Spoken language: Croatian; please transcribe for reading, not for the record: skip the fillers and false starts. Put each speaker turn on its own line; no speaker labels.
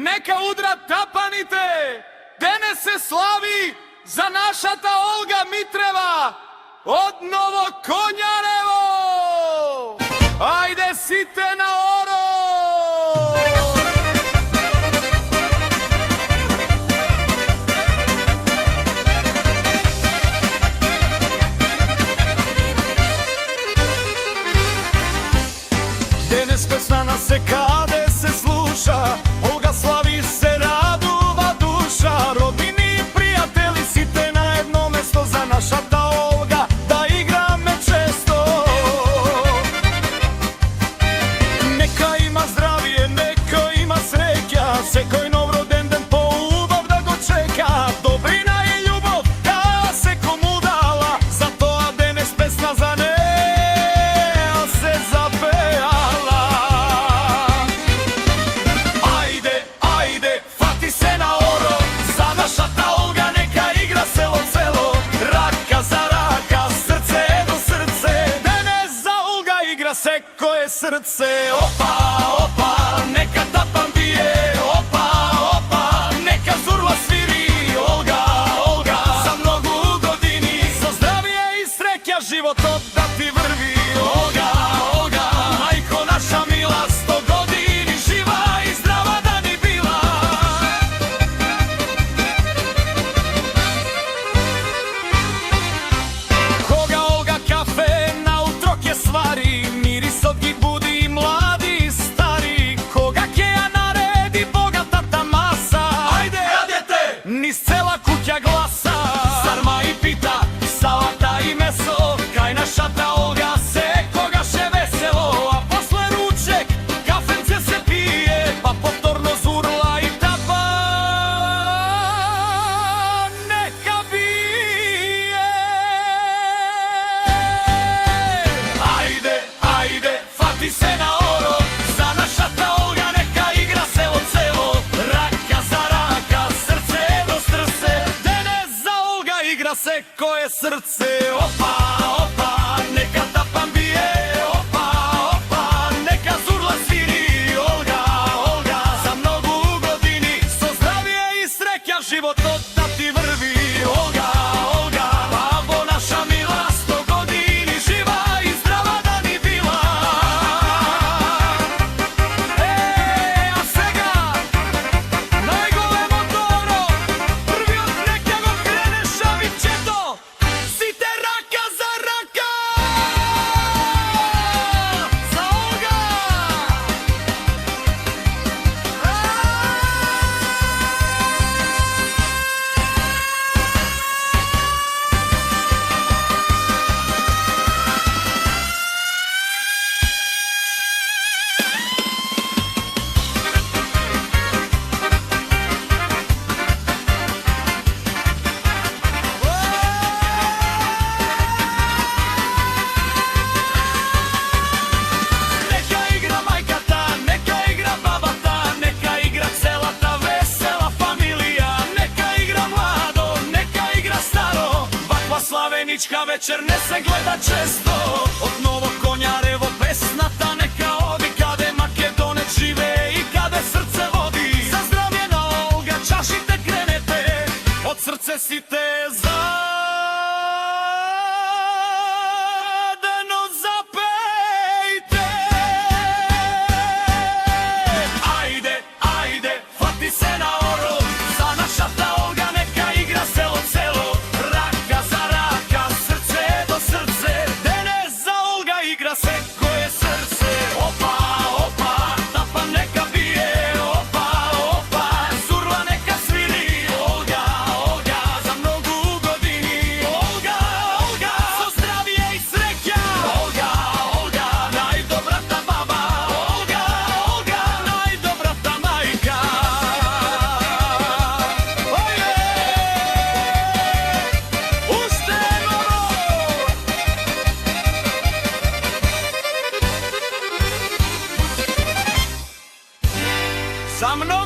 neka udra tapanite, danas se slavi za naša ta Olga Mitreva od Novog Konjarevo. Ajde site na oro! Danas pesma na se kade se sluša, Olga slavi se raduva duša. Rodbini i prijatelji site na jedno mesto za naša ta Olga da igra me često. Neka ima zdravije, neka ima sreća, sekoj nov rodendan po ubav da go čeka. Dobrina i ljubav da se komu dala, zato a danas pesma za ne se zapejala. Ajde, ajde, fati se na oro, za naša ta Olga neka igra selo celo. Raka za raka, srce do srce, danas za Olga igra se koje srce. Opa, opa, neka tapan bije, opa, opa, neka zurla sviri. Olga, Olga, za mnogu godini, za zdravije i sreća život da ti vrvi. Olga, Olga, majko naša mila, 100 godini živa i zdrava da ni bila. Koga Olga kafe na utroke svari, miris od njih budi mladi i stari. Koga keja naredi bogata ta masa, ajde, radjete, niz cela kuća glasa. Sarma i pita, salata i meso, kaj naša ta Olga se kogaše veselo. A posle ruček kafence se pije, pa povtorno zurla i tapa neka bije. Ajde, ajde, fati se na oro, za naša ta Olga neka igra selo celo. Raka za raka, srce do srce, danas za Olga igra se koje srce. Opa, opa, neka tapan bije, opa, opa, neka zurla sviri. Olga, Olga, za mnogu godini, so zdravije i sreća život da ti vrvi. Olga, Olga, babo naša mila, 100 godini živa i zdrava da ni bila. A svega najgole motoro, prvi od nekako krene šaviće to, site raka za raka, za Olga. Neka igra majka ta, neka igra baba ta, neka igra cela ta vesela familija. Neka igra mlado, neka igra staro, vakva slavenička večer ne se gleda često. Od Novog Konjarevo pesna ta neka odi, kade Makedonec žive i kade srce vodi. Za zdravlje na Olga čašite krenete, od srce si te zadano zapejte. Ajde, ajde, fati se na oro, za naša ta Olga neka igra selo celo. Raka za raka, srce do srce, danas za Olga igra se koje srce. Opa, opa, tapa neka bije, opa, opa, zurla neka sviri. Olga, Olga, za mnogu godini. Olga, Olga, so zdravije i sreća. Olga, Olga, najdobra ta baba. Olga, Olga, najdobra ta majka. Oje, Ustenovo! Sa mnom